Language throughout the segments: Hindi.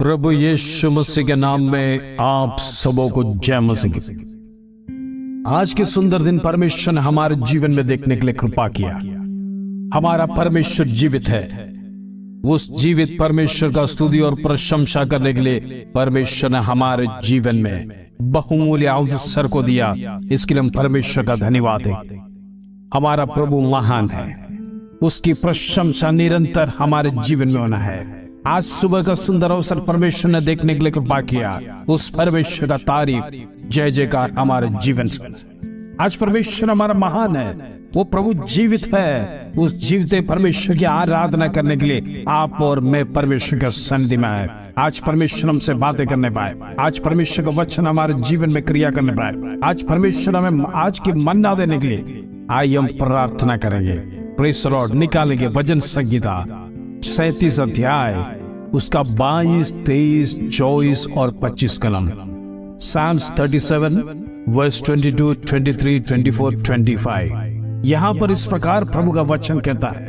प्रभु यीशु मसीह के नाम में आप सबों को जय मसीह की। आज के सुंदर दिन परमेश्वर ने हमारे जीवन में देखने के लिए कृपा किया। हमारा परमेश्वर जीवित है। उस जीवित परमेश्वर का स्तुति और प्रशंसा करने के लिए परमेश्वर ने हमारे जीवन में बहुमूल्य अवसर को दिया। इसके लिए हम परमेश्वर का धन्यवाद है। हमारा प्रभु महान है, उसकी प्रशंसा निरंतर हमारे जीवन में होना है। आज सुबह का सुंदर अवसर परमेश्वर ने देखने के लिए कृपा किया। उस परमेश्वर का तारीफ जय जयकार हमारे जीवन से। आज परमेश्वर हमारा महान है, वो प्रभु जीवित है। उस जीवित परमेश्वर की आराधना करने के लिए आप और मैं परमेश्वर के सन्निधि में आए। आज परमेश्वर हमसे बातें करने पाए, आज परमेश्वर का वचन हमारे जीवन में क्रिया करने पाए, आज परमेश्वर हमें आज की मन्ना देने के लिए आइए हम प्रार्थना करेंगे। Praise the Lord. निकालेंगे भजन संगीता 37 अध्याय उसका 22, 23, 24 और 25 कलम। Psalms 37 verse 22, 23, 24, 25। यहां पर इस प्रकार प्रभु का वचन कहता है,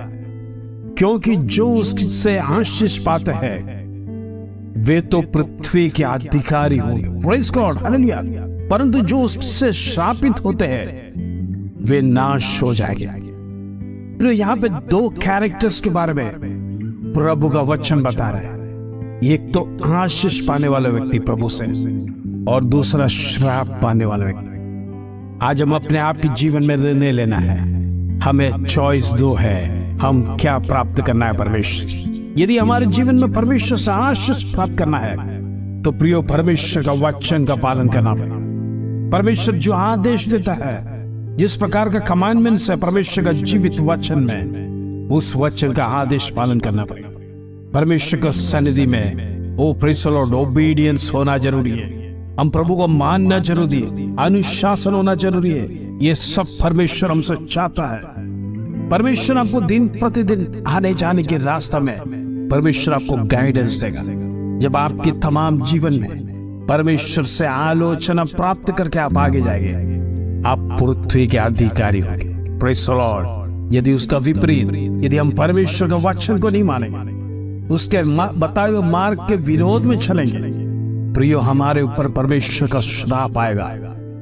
क्योंकि जो उससे आशीष पाते हैं वे तो पृथ्वी के अधिकारी होंगे। Praise God, hallelujah. परंतु जो उससे श्रापित होते हैं वे नाश हो जाएंगे। तो यहाँ पे दो कैरेक्टर्स के बारे में प्रभु का वचन बता रहा है। एक तो आशीष पाने वाला व्यक्ति प्रभु से, और दूसरा श्राप पाने वाला व्यक्ति। आज हम अपने आप के जीवन में निर्णय लेना है। हमें चॉइस दो है, हम क्या प्राप्त करना है परमेश्वर। यदि हमारे जीवन में परमेश्वर से आशीष प्राप्त करना है तो प्रियो परमेश्वर का वचन का पालन करना पड़ेगा। परमेश्वर जो आदेश देता है, जिस प्रकार का कमांडमेंट्स है परमेश्वर का जीवित वचन में, उस वचन का आदेश पालन करना पड़ेगा। परमेश्वर का सन्निधि में ओ प्रेज़ द लॉर्ड ओबीडियंस होना जरूरी है। हम प्रभु को मानना जरूरी है, अनुशासन होना जरूरी है। ये सब परमेश्वर हमसे चाहता है। परमेश्वर आपको दिन प्रतिदिन आने जाने के रास्ता में परमेश्वर आपको गाइडेंस देगा। जब आपके तमाम जीवन में परमेश्वर से आलोचना प्राप्त करके आप आगे जाएंगे, आप पृथ्वी के अधिकारी होंगे। Praise the Lord. यदि उसका विपरीत, यदि हम परमेश्वर के वचन को नहीं मानेंगे, उसके बताए हुए मार्ग के विरोध में चलेंगे, प्रियो हमारे ऊपर परमेश्वर का श्राप आएगा।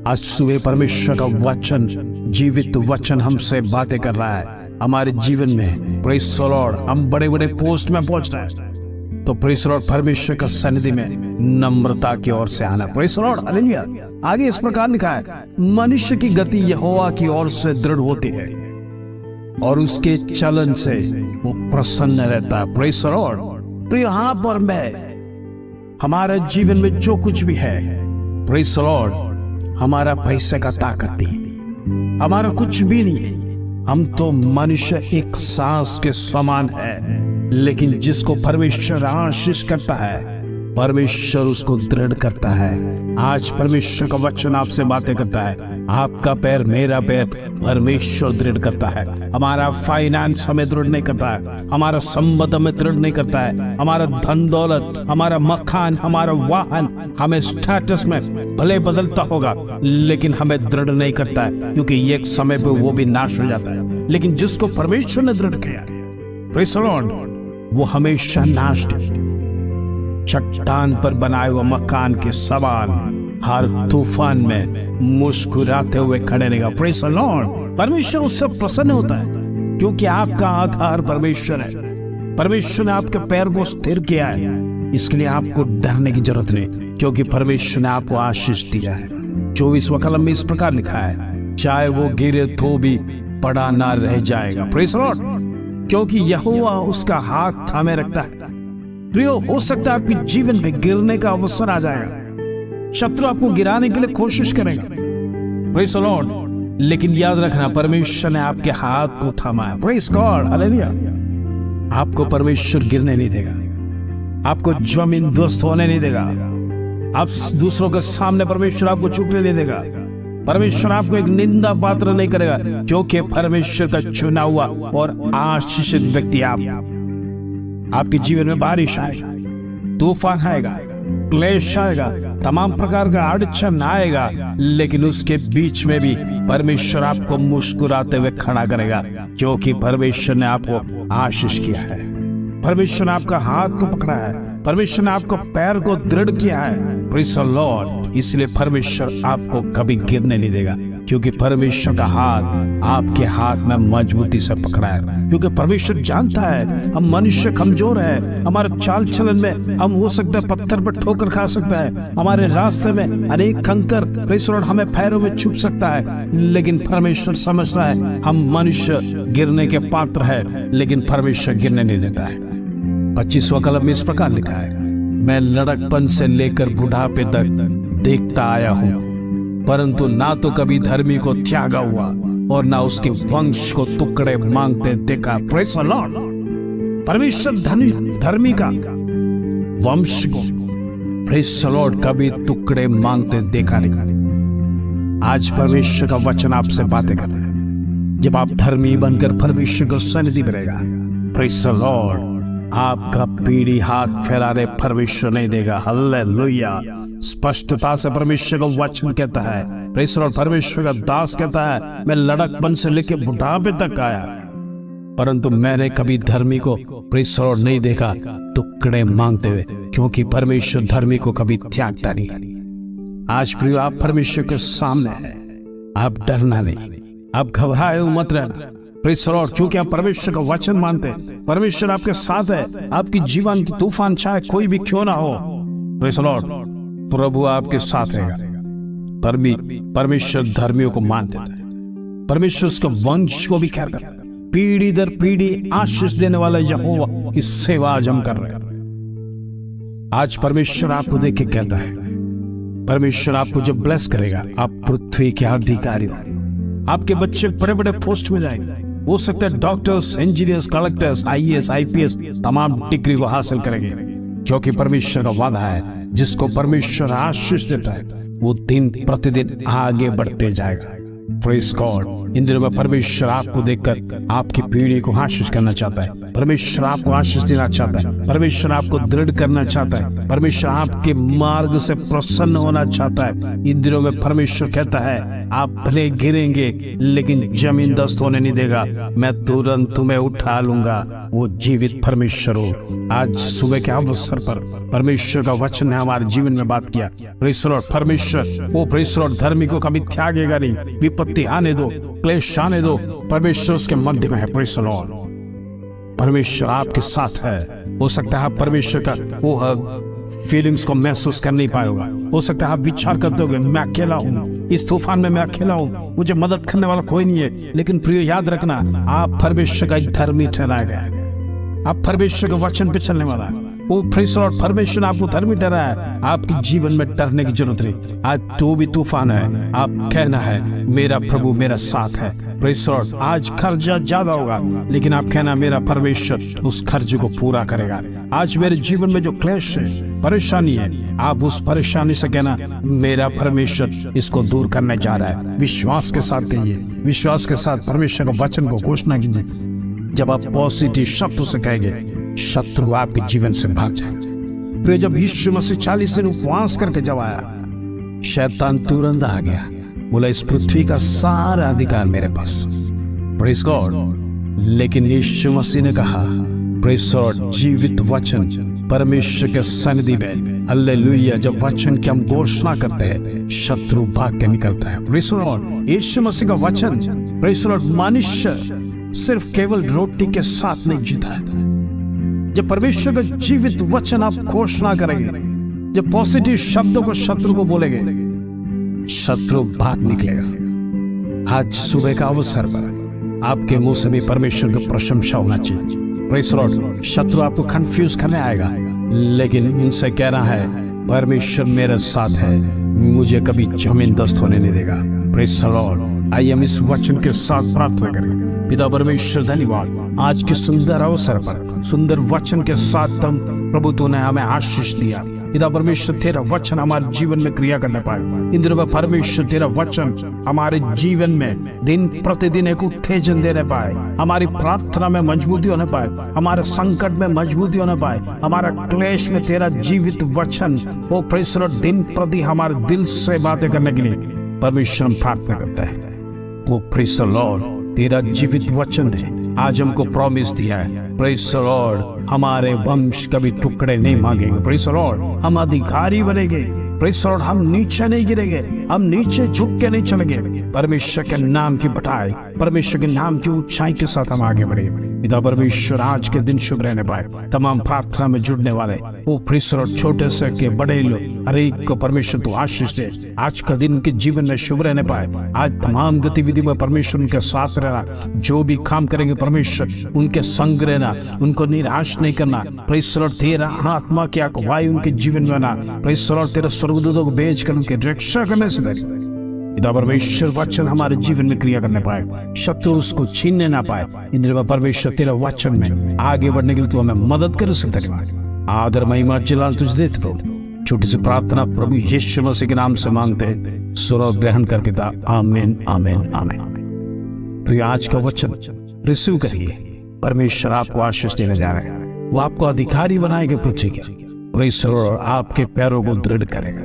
आज सुबह परमेश्वर का वचन, जीवित वचन हमसे बातें कर रहा है हमारे जीवन में। Praise the Lord. हम बड़े बड़े पोस्ट में पहुंच रहे हैं, तो प्रेज़ द लॉर्ड परमेश्वर का सन्निधि में नम्रता की ओर से आना। Praise the Lord, hallelujah. आगे इस प्रकार लिखा है, मनुष्य की गति यहोवा की ओर से दृढ़ होती है और उसके चलन से वो प्रसन्न रहता है। Praise the Lord. तो यहां पर मैं हमारे जीवन में जो कुछ भी है, प्रेज़ द लॉर्ड, हमारा पैसे का ताकत नहीं, हमारा कुछ भी नहीं है। हम तो मनुष्य एक सांस के समान है, लेकिन जिसको परमेश्वर आशीष करता है परमेश्वर उसको दृढ़ करता है। आज परमेश्वर का वचन आपसे बातें करता है। आपका पैर, मेरा पैर परमेश्वर दृढ़ करता है। हमारा फाइनेंस हमें दृढ़ नहीं करता है, हमारा संबंध हमें दृढ़ नहीं करता है, हमारा धन दौलत, हमारा मकान, हमारा वाहन, हमें स्टेटस में भले बदलता होगा लेकिन हमें दृढ़ नहीं करता है, क्योंकि एक समय पे वो भी नाश हो जाता है। लेकिन जिसको परमेश्वर ने दृढ़ किया, प्रेज़ द लॉर्ड, वो हमेशा नाश नहीं। चट्टान पर बनाए हुए मकान के समान हर तूफान में मुस्कुराते हुए खड़े रहेगा। Praise the Lord. परमेश्वर उससे प्रसन्न होता है, क्योंकि आपका आधार परमेश्वर है। परमेश्वर ने आपके पैर को स्थिर किया है, इसके लिए आपको डरने की जरूरत नहीं, क्योंकि परमेश्वर ने आपको आशीष दिया है। 24वां कलम में इस प्रकार लिखा है, चाहे वो गिरे तो भी पड़ा ना रह जाएगा। Praise the Lord. क्योंकि यहोवा उसका हाथ थामे रखता है। प्रियो, हो सकता है आपके जीवन में गिरने का अवसर आ जाएगा, शत्रु आपको गिराने के लिए कोशिश करेगा। Praise the Lord. लेकिन याद रखना, परमेश्वर ने आपके हाथ को थामा है। Praise God, hallelujah. आपको परमेश्वर गिरने नहीं देगा, आपको जमीन ध्वस्त होने नहीं देगा, आप दूसरों के सामने परमेश्वर आपको झुकने नहीं देगा। परमेश्वर आपको एक निंदा पात्र नहीं करेगा, क्योंकि परमेश्वर का चुना हुआ और आशीषित व्यक्ति आप। आपके जीवन में बारिश आएगा, तूफान आएगा, क्लेश आएगा, तमाम प्रकार का अड़चन आएगा, लेकिन उसके बीच में भी परमेश्वर आपको मुस्कुराते हुए खड़ा करेगा, क्योंकि परमेश्वर ने आपको आशीष किया है। परमेश्वर ने आपका हाथ को पकड़ा है, परमेश्वर ने आपको पैर को दृढ़ किया है। Praise the Lord. इसलिए परमेश्वर आपको कभी गिरने नहीं देगा, क्योंकि परमेश्वर का हाथ आपके हाथ में मजबूती से पकड़ा है। क्योंकि परमेश्वर जानता है हम मनुष्य कमजोर है, हमारे चाल चलन में हम हो सकता है पत्थर पर ठोकर खा सकता है, हमारे रास्ते में अनेक कंकर प्रेज़ द लॉर्ड हमें पैरों में छुप सकता है, लेकिन परमेश्वर समझता है हम मनुष्य गिरने के पात्र है, लेकिन परमेश्वर गिरने नहीं देता है। 25वां कलम में इस प्रकार लिखा है, मैं लड़कपन से लेकर बुढ़ापे तक देखता आया हूं, परंतु ना तो कभी धर्मी को त्यागा हुआ और ना उसके वंश को टुकड़े मांगते देखा। Praise the Lord. परमेश्वर धर्मी का वंश को प्रेज़ द लॉर्ड कभी टुकड़े मांगते देखा नहीं। आज परमेश्वर का वचन आपसे बातें करता है। जब आप धर्मी बनकर परमेश्वर को सन्निधि में रहेगा, प्रेज़ द लॉर्ड, आपका पीढ़ी हाथ फैलाने परमेश्वर नहीं देगा। हालेलुया। स्पष्टता से परमेश्वर का वचन कहता है, प्रेज़ द लॉर्ड, परमेश्वर का दास कहता है, मैं लड़कपन से लेकर बुढ़ापे तक आया, परंतु मैंने कभी धर्मी को प्रेज़ द लॉर्ड नहीं देखा टुकड़े मांगते हुए, क्योंकि परमेश्वर धर्मी को कभी त्यागता नहीं। आज प्रिय, आप परमेश्वर के सामने हैं, आप डरना नहीं, आप घबराए मत रहना। प्रेज़ द लॉर्ड, क्योंकि आप परमेश्वर का वचन मानते हैं, परमेश्वर आपके साथ है। आपकी जीवन की तूफान चाहे कोई भी क्यों ना हो, प्रेज़ द लॉर्ड, प्रभु आपके साथ रहेगा। परमेश्वर धर्मियों को मान देता है, परमेश्वर उसके वंश को भी खैर करता है। पीढ़ी दर पीढ़ी आशीष देने वाला यहोवा की सेवा आज हम कर रहे हैं। आज परमेश्वर आपको देख के कहता है, परमेश्वर आपको जब ब्लेस करेगा, आप पृथ्वी के अधिकारी हो। आपके बच्चे बड़े बड़े पोस्ट में जाएंगे, हो सकता है doctors, engineers, collectors, IAS, IPS तमाम डिग्री को हासिल करेंगे, क्योंकि परमेश्वर का वादा है जिसको परमेश्वर आशीष देता है वो दिन प्रतिदिन आगे बढ़ते जाएगा। Praise God. इन दिनों में परमेश्वर आपको देखकर आपकी पीढ़ी को आशीष करना चाहता है। परमेश्वर आपको आशीष देना चाहता है। परमेश्वर आपको दृढ़ करना चाहता है। परमेश्वर आपके मार्ग से प्रसन्न होना चाहता है। इन दिनों में परमेश्वर कहता है, आप भले गिरेंगे लेकिन जमीन दस्त होने नहीं देगा, मैं तुरंत तुम्हें उठा लूंगा। वो जीवित परमेश्वर हो। आज सुबह के अवसर पर परमेश्वर का वचन ने हमारे जीवन में बात किया। प्रेज़ द लॉर्ड, परमेश्वर वो प्रेज़ द लॉर्ड धर्मी को कभी त्यागेगा नहीं। विपत्ति आने दो, क्लेश आने दो, परमेश्वर उसके मध्य में है। प्रेज़ द लॉर्ड, परमेश्वर आपके साथ है। हो सकता है आप परमेश्वर का वो फीलिंग्स को महसूस कर नहीं पाएगा। हो सकता है आप विचार करते होगे, मैं अकेला हूँ, इस तूफान में मैं अकेला हूँ, मुझे मदद करने वाला कोई नहीं है। लेकिन प्रिय, याद रखना, आप परमेश्वर का एक धर्मी ठहराया गया है। आप परमेश्वर के वचन पे चलने वाला है। वो प्रेज़ द लॉर्ड, परमेश्वर आपको धर्मी ठहराया है। आपके जीवन में डरने की जरूरत नहीं। आज जो भी तूफान है, आप कहना है, मेरा प्रभु मेरा साथ है। प्रेज़ द लॉर्ड, आज कर्जा ज्यादा होगा, लेकिन आप कहना, मेरा परमेश्वर उस कर्ज को पूरा करेगा। आज मेरे जीवन में जो क्लेश है, परेशानी है, आप उस परेशानी से कहना, मेरा परमेश्वर इसको दूर करने जा रहा है। विश्वास के साथ कहिए, विश्वास के साथ परमेश्वर के वचन को घोषणा कीजिए। जब आप पॉजिटिव शब्दों से कहेंगे, शत्रु आपके जीवन से भाग जाएंगे। फिर जब यीशु मसीह 40 दिन उपवास करके जब आया, शैतान तुरंत आ गया, बोला इस पृथ्वी का सारा अधिकार मेरे पास। Praise God. लेकिन यीशु मसीह ने कहा, प्रेज़ गॉड, जीवित वचन परमेश्वर के सन्निधि में, हालेलुया, जब वचन की हम घोषणा करते हैं, शत्रु भाग के निकलता है। Praise God. यीशु मसीह का वचन, प्रेज़ गॉड, मनुष्य सिर्फ केवल रोटी के साथ नहीं जीता है। जब परमेश्वर का जीवित वचन आप घोषणा करेंगे, जब पॉजिटिव शब्दों को शत्रु को बोलेंगे, शत्रु भाग निकलेगा। आज सुबह का अवसर पर आपके मुंह से भी परमेश्वर की प्रशंसा होना चाहिए। Praise the Lord. शत्रु आपको कंफ्यूज करने आएगा, लेकिन उनसे कहना है, परमेश्वर मेरे साथ है, मुझे कभी जमीन दस्त होने नहीं देगा। Praise the Lord. आइए हम इस वचन के साथ प्रार्थना करें। पिता परमेश्वर, धन्यवाद आज के सुंदर अवसर पर, सुंदर वचन के साथ तुम प्रभु तूने हमें आशीष दिया। पिता परमेश्वर, तेरा वचन हमारे जीवन में क्रिया करने पाए। इन दिनों में परमेश्वर तेरा वचन हमारे जीवन में दिन प्रतिदिन एक उत्तेजन देने पाए, हमारी प्रार्थना में मजबूती होने पाए, हमारे संकट में मजबूती होने पाए, हमारा क्लेश में तेरा जीवित वचन वो प्रेज़ द लॉर्ड दिन प्रति हमारे दिल से बातें करने के लिए परमेश्वर हम प्रार्थना करते हैं। वो प्रेज़ द लॉर्ड, तेरा जीवित वचन है आज हमको प्रॉमिस दिया है। प्रेज़ द लॉर्ड, हमारे वंश कभी टुकड़े नहीं मांगेंगे। Praise the Lord. हम अधिकारी बनेंगे। Praise the Lord. हम नीचे नहीं गिरेंगे, हम नीचे झुक के नहीं चलेंगे। परमेश्वर के नाम की बढ़ाई, परमेश्वर के नाम की ऊंचाई के साथ हम आगे बढ़ेंगे। पिता परमेश्वर, आज के दिन शुभ रहने पाए। तमाम प्रार्थना में जुड़ने वाले वो प्रेज़ द लॉर्ड, छोटे से के बड़े लोग, हर एक को परमेश्वर तो आशीष दे। आज का दिन उनके जीवन में शुभ रहने पाए। आज तमाम गतिविधि में परमेश्वर उनके साथ रहना, जो भी काम करेंगे परमेश्वर उनके संग रहना, उनको निराश नहीं करना। प्रेज़ द लॉर्ड, तेरा आत्मा की अगुवाई उनके जीवन में ना, प्रेज़ द लॉर्ड, तेरा स्वर्गदूतों को भेज कर उनकी रक्षा करने से डरे। पिता परमेश्वर, वचन हमारे जीवन में क्रिया करने पाए, शत्रु उसको छीनने ना पाए। इंद्र परमेश्वर, तेरा वचन में आगे बढ़ने के लिए तू हमें मदद कर सकता है। आदर महिमा जलाल तुझे देते प्रभु। छोटी सी प्रार्थना प्रभु यीशु मसीह के नाम से मांगते हैं, सुनो ग्रहण कर पिता। आमीन आमीन आमीन। तो आज का वचन रिसीव करिए। परमेश्वर आपको आशीष देने जा रहे हैं। वो आपको अधिकारी बनाएगा पृथ्वी के। प्रेज़ द लॉर्ड, आपके पैरों को दृढ़ करेगा।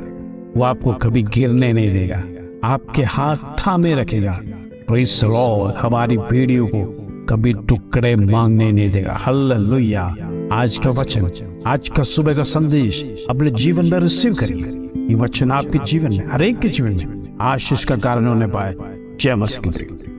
वो आपको कभी गिरने नहीं देगा, आपके हाथ थामे रखेगा। प्रेज़ द लॉर्ड, हमारी पीढ़ियों को कभी टुकड़े मांगने नहीं देगा। हालेलुया। आज का वचन, आज का सुबह का संदेश अपने जीवन में रिसीव करिए। ये वचन आपके जीवन में, हर एक के जीवन में आशीष का कारण होने पाए। जय मसीह की।